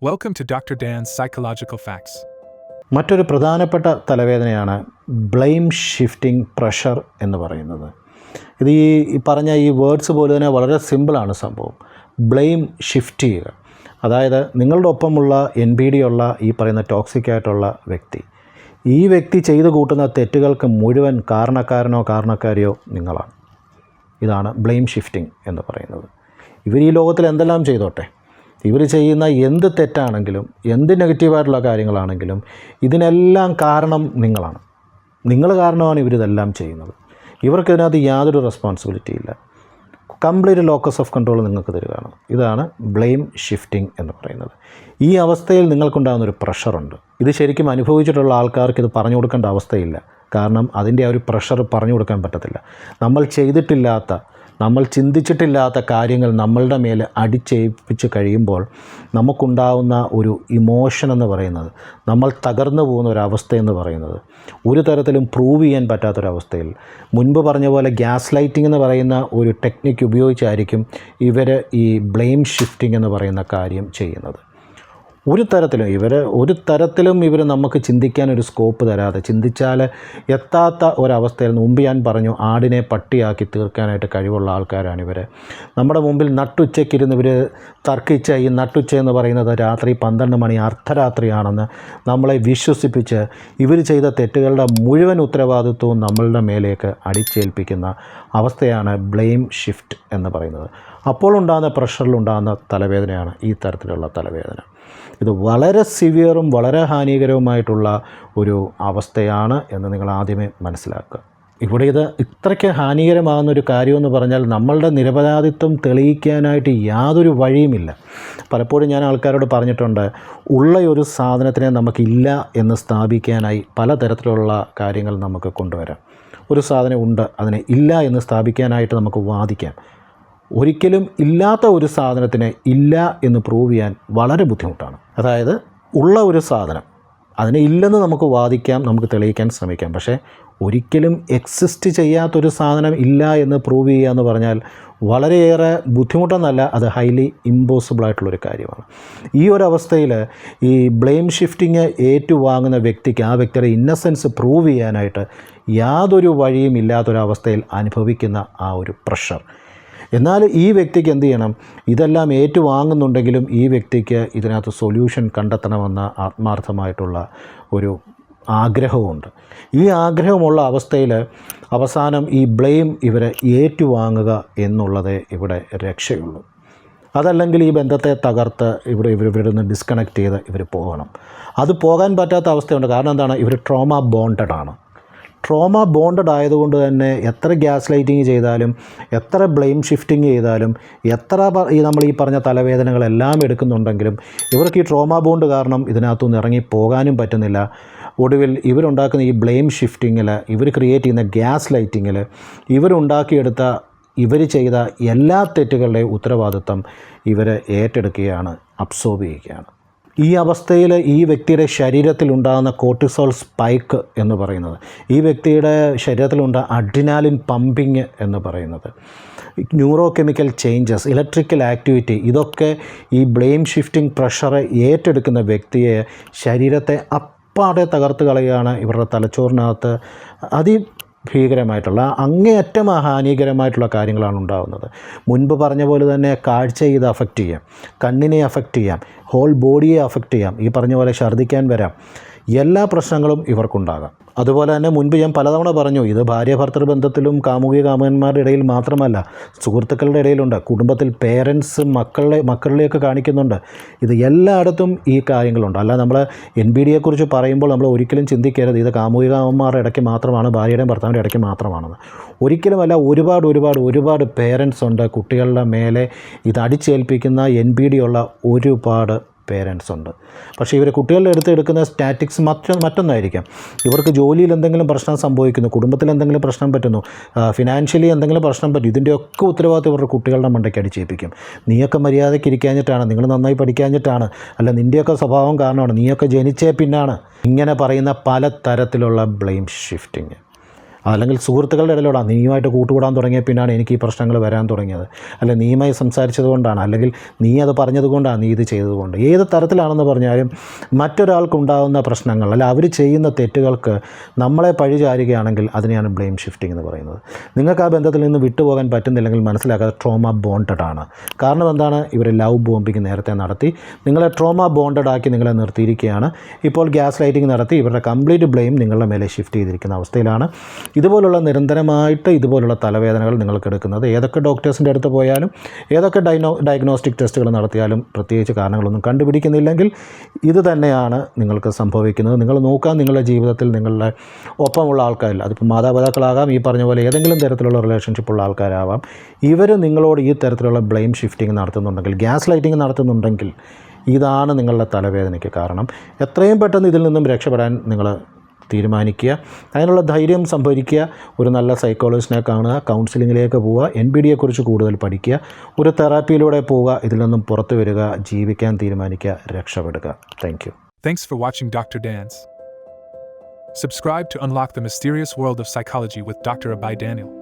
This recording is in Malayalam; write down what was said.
Welcome to Dr. Dan's Psychological Facts. മറ്റൊരു പ്രധാനപ്പെട്ട തലവേദനയാണ് ബ്ലെയിം ഷിഫ്റ്റിംഗ് പ്രഷർ എന്ന് പറയുന്നത്. ഇത് ഈ പറഞ്ഞ ഈ വേർഡ്സ് പോലെ തന്നെ വളരെ സിമ്പിളാണ് സംഭവം. ബ്ലെയിം ഷിഫ്റ്റ് ചെയ്യുക, അതായത് നിങ്ങളുടെ ഒപ്പമുള്ള NBD ഉള്ള ഈ പറയുന്ന ടോക്സിക് ആയിട്ടുള്ള വ്യക്തി, ഈ വ്യക്തി ചെയ്തു കൂട്ടുന്ന തെറ്റുകൾക്ക് മുഴുവൻ കാരണക്കാരനോ കാരണക്കാരിയോ നിങ്ങളാണ്. ഇതാണ് ബ്ലെയിം ഷിഫ്റ്റിംഗ് എന്ന് പറയുന്നത്. ഇവർ ഈ ലോകത്തിൽ എന്തെല്ലാം ചെയ്തോട്ടെ, ഇവർ ചെയ്യുന്ന എന്ത് തെറ്റാണെങ്കിലും എന്ത് നെഗറ്റീവായിട്ടുള്ള കാര്യങ്ങളാണെങ്കിലും ഇതിനെല്ലാം കാരണം നിങ്ങളാണ്. നിങ്ങൾ കാരണമാണ് ഇവരിതെല്ലാം ചെയ്യുന്നത്. ഇവർക്കിതിനകത്ത് യാതൊരു റെസ്പോൺസിബിലിറ്റി ഇല്ല. കംപ്ലീറ്റ് ലോക്കസ് ഓഫ് കൺട്രോൾ നിങ്ങൾക്ക് തരികയാണ്. ഇതാണ് ബ്ലെയിം ഷിഫ്റ്റിംഗ് എന്ന് പറയുന്നത്. ഈ അവസ്ഥയിൽ നിങ്ങൾക്കുണ്ടാകുന്നൊരു പ്രഷറുണ്ട്. ഇത് ശരിക്കും അനുഭവിച്ചിട്ടുള്ള ആൾക്കാർക്ക് ഇത് പറഞ്ഞു കൊടുക്കേണ്ട അവസ്ഥയില്ല. കാരണം അതിൻ്റെ ആ ഒരു പ്രഷർ പറഞ്ഞു കൊടുക്കാൻ പറ്റത്തില്ല. നമ്മൾ ചെയ്തിട്ടില്ലാത്ത, നമ്മൾ ചിന്തിച്ചിട്ടില്ലാത്ത കാര്യങ്ങൾ നമ്മളുടെ മേലെ അടിച്ചേൽപ്പിച്ച് കഴിയുമ്പോൾ നമുക്കുണ്ടാവുന്ന ഒരു ഇമോഷൻ എന്ന് പറയുന്നത്, നമ്മൾ തകർന്നു പോകുന്ന ഒരവസ്ഥയെന്ന് പറയുന്നത്, ഒരു തരത്തിലും പ്രൂവ് ചെയ്യാൻ പറ്റാത്തൊരവസ്ഥയിൽ, മുൻപ് പറഞ്ഞ പോലെ ഗ്യാസ് ലൈറ്റിംഗ് എന്ന് പറയുന്ന ഒരു ടെക്നിക്ക് ഉപയോഗിച്ചായിരിക്കും ഇവർ ഈ ബ്ലെയിം ഷിഫ്റ്റിംഗ് എന്ന് പറയുന്ന കാര്യം ചെയ്യുന്നത്. ഒരു തരത്തിലും ഇവർ നമുക്ക് ചിന്തിക്കാനൊരു സ്കോപ്പ് തരാതെ, ചിന്തിച്ചാൽ എത്താത്ത ഒരവസ്ഥയിൽ, മുമ്പ് ഞാൻ പറഞ്ഞു ആടിനെ പട്ടിയാക്കി തീർക്കാനായിട്ട് കഴിവുള്ള ആൾക്കാരാണ് ഇവർ. നമ്മുടെ മുമ്പിൽ നട്ടുച്ചയ്ക്കിരുന്ന് ഇവർ തർക്കിച്ച ഈ നട്ടുച്ച എന്ന് പറയുന്നത് രാത്രി 12 മണി അർദ്ധരാത്രിയാണെന്ന് നമ്മളെ വിശ്വസിപ്പിച്ച് ഇവർ ചെയ്ത തെറ്റുകളുടെ മുഴുവൻ ഉത്തരവാദിത്വവും നമ്മളുടെ മേലേക്ക് അടിച്ചേൽപ്പിക്കുന്ന അവസ്ഥയാണ് ബ്ലെയിം ഷിഫ്റ്റ് എന്ന് പറയുന്നത്. അപ്പോൾ ഉണ്ടാകുന്ന പ്രഷറിലുണ്ടാകുന്ന തലവേദനയാണ് ഈ തരത്തിലുള്ള തലവേദന. ഇത് വളരെ സിവിയറും വളരെ ഹാനികരവുമായിട്ടുള്ള ഒരു അവസ്ഥയാണ് എന്ന് നിങ്ങൾ ആദ്യമേ മനസ്സിലാക്കുക. ഇവിടെ ഇത് ഇത്രയ്ക്ക് ഹാനികരമാകുന്നൊരു കാര്യമെന്ന് പറഞ്ഞാൽ നമ്മളുടെ നിരപരാധിത്വം തെളിയിക്കാനായിട്ട് യാതൊരു വഴിയുമില്ല. പലപ്പോഴും ഞാൻ ആൾക്കാരോട് പറഞ്ഞിട്ടുണ്ട്, ഉള്ള ഒരു സാധനത്തിനെ നമുക്കില്ല എന്ന് സ്ഥാപിക്കാനായി പലതരത്തിലുള്ള കാര്യങ്ങൾ നമുക്ക് കൊണ്ടുവരാം. ഒരു സാധനം ഉണ്ട്, അതിനെ ഇല്ല എന്ന് സ്ഥാപിക്കാനായിട്ട് നമുക്ക് വാദിക്കാം. ഒരിക്കലും ഇല്ലാത്ത ഒരു സാധനത്തിനെ ഇല്ല എന്ന് പ്രൂവ് ചെയ്യാൻ വളരെ ബുദ്ധിമുട്ടാണ്. അതായത് ഉള്ള ഒരു സാധനം, അതിനെ ഇല്ലെന്ന് നമുക്ക് വാദിക്കാം, നമുക്ക് തെളിയിക്കാൻ ശ്രമിക്കാം. പക്ഷേ ഒരിക്കലും എക്സിസ്റ്റ് ചെയ്യാത്തൊരു സാധനം ഇല്ല എന്ന് പ്രൂവ് ചെയ്യുക എന്ന് പറഞ്ഞാൽ വളരെയേറെ ബുദ്ധിമുട്ടെന്നല്ല, അത് ഹൈലി ഇമ്പോസിബിളായിട്ടുള്ളൊരു കാര്യമാണ്. ഈ ഒരു അവസ്ഥയിൽ ഈ ബ്ലെയിം ഷിഫ്റ്റിങ് ഏറ്റുവാങ്ങുന്ന വ്യക്തിക്ക് ആ വ്യക്തിയുടെ ഇന്നസെൻസ് പ്രൂവ് ചെയ്യാനായിട്ട് യാതൊരു വഴിയും ഇല്ലാത്തൊരവസ്ഥയിൽ അനുഭവിക്കുന്ന ആ ഒരു പ്രഷർ. എന്നാൽ ഈ വ്യക്തിക്ക് എന്ത് ചെയ്യണം? ഇതെല്ലാം ഏറ്റുവാങ്ങുന്നുണ്ടെങ്കിലും ഈ വ്യക്തിക്ക് ഇതിനകത്ത് സൊല്യൂഷൻ കണ്ടെത്തണമെന്ന ആത്മാർത്ഥമായിട്ടുള്ള ഒരു ആഗ്രഹമുണ്ട്. ഈ ആഗ്രഹമുള്ള അവസ്ഥയിൽ അവസാനം ഈ ബ്ലെയിം ഇവരെ ഏറ്റുവാങ്ങുക എന്നുള്ളതേ ഇവിടെ രക്ഷയുള്ളൂ. അതല്ലെങ്കിൽ ഈ ബന്ധത്തെ തകർത്ത് ഇവരിൽ നിന്ന് ഡിസ്കണക്ട് ചെയ്ത് ഇവർ പോകണം. അത് പോകാൻ പറ്റാത്ത അവസ്ഥയുണ്ട്. കാരണം എന്താണ്? ഇവർ ട്രോമ ബോണ്ടഡ് ആയതുകൊണ്ട് തന്നെ എത്ര ഗ്യാസ് ലൈറ്റിങ് ചെയ്താലും, എത്ര ബ്ലെയിം ഷിഫ്റ്റിംഗ് ചെയ്താലും, എത്ര നമ്മൾ ഈ പറഞ്ഞ തലവേദനകളെല്ലാം എടുക്കുന്നുണ്ടെങ്കിലും ഇവർക്ക് ഈ ട്രോമ ബോണ്ട് കാരണം ഇതിനകത്തുനിന്ന് ഇറങ്ങി പോകാനും പറ്റുന്നില്ല. ഒടുവിൽ ഇവരുണ്ടാക്കുന്ന ഈ ബ്ലെയിം ഷിഫ്റ്റിങ്ങിൽ, ഇവർ ക്രിയേറ്റ് ചെയ്യുന്ന ഗ്യാസ് ലൈറ്റിങ്ങിൽ ഇവരുണ്ടാക്കിയെടുത്ത, ഇവർ ചെയ്ത എല്ലാ തെറ്റുകളുടെയും ഉത്തരവാദിത്വം ഇവർ ഏറ്റെടുക്കുകയാണ്, അബ്സോർബ് ചെയ്യുകയാണ്. ഈ അവസ്ഥയിൽ ഈ വ്യക്തിയുടെ ശരീരത്തിലുണ്ടാകുന്ന കോർട്ടിസോൾ സ്പൈക്ക് എന്ന് പറയുന്നത്, ഈ വ്യക്തിയുടെ ശരീരത്തിലുണ്ടാകുന്ന അഡ്രിനാലിൻ പമ്പിങ് എന്ന് പറയുന്നത്, neuro chemical changes, electrical activity, ഇതൊക്കെ ഈ ബ്ലെയിം ഷിഫ്റ്റിംഗ് പ്രഷറെ ഏറ്റെടുക്കുന്ന വ്യക്തിയെ, ശരീരത്തെ അപ്പാടെ തകർത്ത് കളയുകയാണ്. ഇവരുടെ തലച്ചോറിനകത്ത് ഭീകരമായിട്ടുള്ള, അങ്ങേയറ്റം ഹാനികരമായിട്ടുള്ള കാര്യങ്ങളാണ് ഉണ്ടാകുന്നത്. മുൻപ് പറഞ്ഞ പോലെ തന്നെ കാഴ്ചയെ ഇത് അഫക്റ്റ് ചെയ്യാം, കണ്ണിനെ അഫക്റ്റ് ചെയ്യാം, ഹോൾ ബോഡിയെ അഫക്റ്റ് ചെയ്യാം. ഈ പറഞ്ഞ പോലെ ഛർദ്ദിക്കാൻ വരാം. എല്ലാ പ്രശ്നങ്ങളും ഇവർക്കുണ്ടാകാം. അതുപോലെ തന്നെ മുൻപ് ഞാൻ പലതവണ പറഞ്ഞു, ഇത് ഭാര്യ ഭർത്തൃ ബന്ധത്തിലും കാമുകന്മാരുടെ ഇടയിൽ മാത്രമല്ല, സുഹൃത്തുക്കളുടെ ഇടയിലുണ്ട്. കുടുംബത്തിൽ പേരൻസ് മക്കളിലേക്ക് കാണിക്കുന്നുണ്ട്. ഇത് എല്ലായിടത്തും ഈ കാര്യങ്ങളുണ്ട്. അല്ല, നമ്മൾ NBDയെക്കുറിച്ച് പറയുമ്പോൾ നമ്മൾ ഒരിക്കലും ചിന്തിക്കരുത് ഇത് കാമുകന്മാരുടെ ഇടയ്ക്ക് മാത്രമാണ്, ഭാര്യയുടെയും ഭർത്താവിൻ്റെ ഇടയ്ക്ക് മാത്രമാണെന്ന്. ഒരിക്കലുമല്ല. ഒരുപാട് പേരൻസ് ഉണ്ട്. കുട്ടികളുടെ മേലെ ഇത് അടിച്ചേൽപ്പിക്കുന്ന NBD ഉള്ള ഒരുപാട് പേരൻസ് ഉണ്ട്. പക്ഷേ ഇവർ കുട്ടികളുടെ അടുത്ത് എടുക്കുന്ന സ്റ്റാറ്റിക്സ് മറ്റൊന്നായിരിക്കാം. ഇവർക്ക് ജോലിയിൽ എന്തെങ്കിലും പ്രശ്നം സംഭവിക്കുന്നു, കുടുംബത്തിൽ എന്തെങ്കിലും പ്രശ്നം പറ്റുന്നു, ഫിനാൻഷ്യലി എന്തെങ്കിലും പ്രശ്നം പറ്റും, ഇതിൻ്റെയൊക്കെ ഉത്തരവാദിത്വം ഇവരുടെ കുട്ടികളുടെ മണ്ടയ്ക്ക് അടിച്ചേൽപ്പിക്കും. നീയൊക്കെ മര്യാദയ്ക്ക് ഇരിക്കാഞ്ഞിട്ടാണ്, നിങ്ങൾ നന്നായി പഠിക്കാഞ്ഞിട്ടാണ്, അല്ല നിൻ്റെയൊക്കെ സ്വഭാവം കാരണമാണ്, നീയൊക്കെ ജനിച്ചേ പിന്നാണ്. ഇങ്ങനെ പറയുന്ന പല തരത്തിലുള്ള ബ്ലെയിം ഷിഫ്റ്റിങ്. അല്ലെങ്കിൽ സുഹൃത്തുക്കളുടെ ഇടയിലൂടെ നീയുമായിട്ട് കൂട്ടുകൂടാൻ തുടങ്ങിയ പിന്നാണ് എനിക്ക് ഈ പ്രശ്നങ്ങൾ വരാൻ തുടങ്ങിയത്, അല്ലെ നീയുമായി സംസാരിച്ചത് കൊണ്ടാണ്, അല്ലെങ്കിൽ നീ അത് പറഞ്ഞതുകൊണ്ടാണ്, നീ ഇത് ചെയ്തതുകൊണ്ട്. ഏത് തരത്തിലാണെന്ന് പറഞ്ഞാലും മറ്റൊരാൾക്കുണ്ടാകുന്ന പ്രശ്നങ്ങൾ അല്ല അവർ ചെയ്യുന്ന തെറ്റുകൾക്ക് നമ്മളെ പഴിചാരുകയാണെങ്കിൽ അതിനെയാണ് ബ്ലെയിം ഷിഫ്റ്റിംഗ് എന്ന് പറയുന്നത്. നിങ്ങൾക്ക് ആ ബന്ധത്തിൽ നിന്ന് വിട്ടുപോകാൻ പറ്റുന്നില്ലെങ്കിൽ മനസ്സിലാക്കാതെ ട്രോമ ബോണ്ടഡ് ആണ്. കാരണം എന്താണ്? ഇവർ ലവ് ബോംബിങ് നേരത്തെ നടത്തി നിങ്ങളെ ട്രോമ ബോണ്ടഡ് ആക്കി നിങ്ങളെ നിർത്തിയിരിക്കുകയാണ്. ഇപ്പോൾ ഗ്യാസ് ലൈറ്റിംഗ് നടത്തി ഇവരുടെ കംപ്ലീറ്റ് ബ്ലെയിം നിങ്ങളുടെ മേലെ ഷിഫ്റ്റ് ചെയ്തിരിക്കുന്ന അവസ്ഥയിലാണ്. ഇതുപോലുള്ള നിരന്തരമായിട്ട് ഇതുപോലുള്ള തലവേദനകൾ നിങ്ങൾക്ക് എടുക്കുന്നത് ഏതൊക്കെ ഡോക്ടേഴ്സിൻ്റെ അടുത്ത് പോയാലും ഏതൊക്കെ ഡയഗ്നോസ്റ്റിക് ടെസ്റ്റുകൾ നടത്തിയാലും പ്രത്യേകിച്ച് കാരണങ്ങളൊന്നും കണ്ടുപിടിക്കുന്നില്ലെങ്കിൽ ഇത് തന്നെയാണ് നിങ്ങൾക്ക് സംഭവിക്കുന്നത്. നിങ്ങൾ നോക്കാൻ നിങ്ങളുടെ ജീവിതത്തിൽ നിങ്ങളുടെ ഒപ്പമുള്ള ആൾക്കാരിൽ, അതിപ്പോൾ മാതാപിതാക്കളാകാം, ഈ പറഞ്ഞ പോലെ ഏതെങ്കിലും തരത്തിലുള്ള റിലേഷൻഷിപ്പുള്ള ആൾക്കാരാവാം, ഇവർ നിങ്ങളോട് ഈ തരത്തിലുള്ള ബ്ലെയിം ഷിഫ്റ്റിംഗ് നടത്തുന്നുണ്ടെങ്കിൽ, ഗ്യാസ് ലൈറ്റിംഗ് നടത്തുന്നുണ്ടെങ്കിൽ ഇതാണ് നിങ്ങളുടെ തലവേദനയ്ക്ക് കാരണം. എത്രയും പെട്ടെന്ന് ഇതിൽ നിന്നും രക്ഷപ്പെടാൻ നിങ്ങൾ തീരുമാനിക്കുക. അതിനുള്ള ധൈര്യം സംഭരിക്കുക. ഒരു നല്ല സൈക്കോളജിസ്റ്റിനെ കാണുക, കൗൺസിലിങ്ങിലേക്ക് പോവുക, NPDയെക്കുറിച്ച് കൂടുതൽ പഠിക്കുക, ഒരു തെറാപ്പിയിലൂടെ പോവുക, ഇതിൽ നിന്നും പുറത്തു വരിക, ജീവിക്കാൻ തീരുമാനിക്കുക, രക്ഷപ്പെടുക. Thank you. Thanks for watching Dr. Dan's. Subscribe to unlock the mysterious world of psychology with Dr. Abhay Daniel.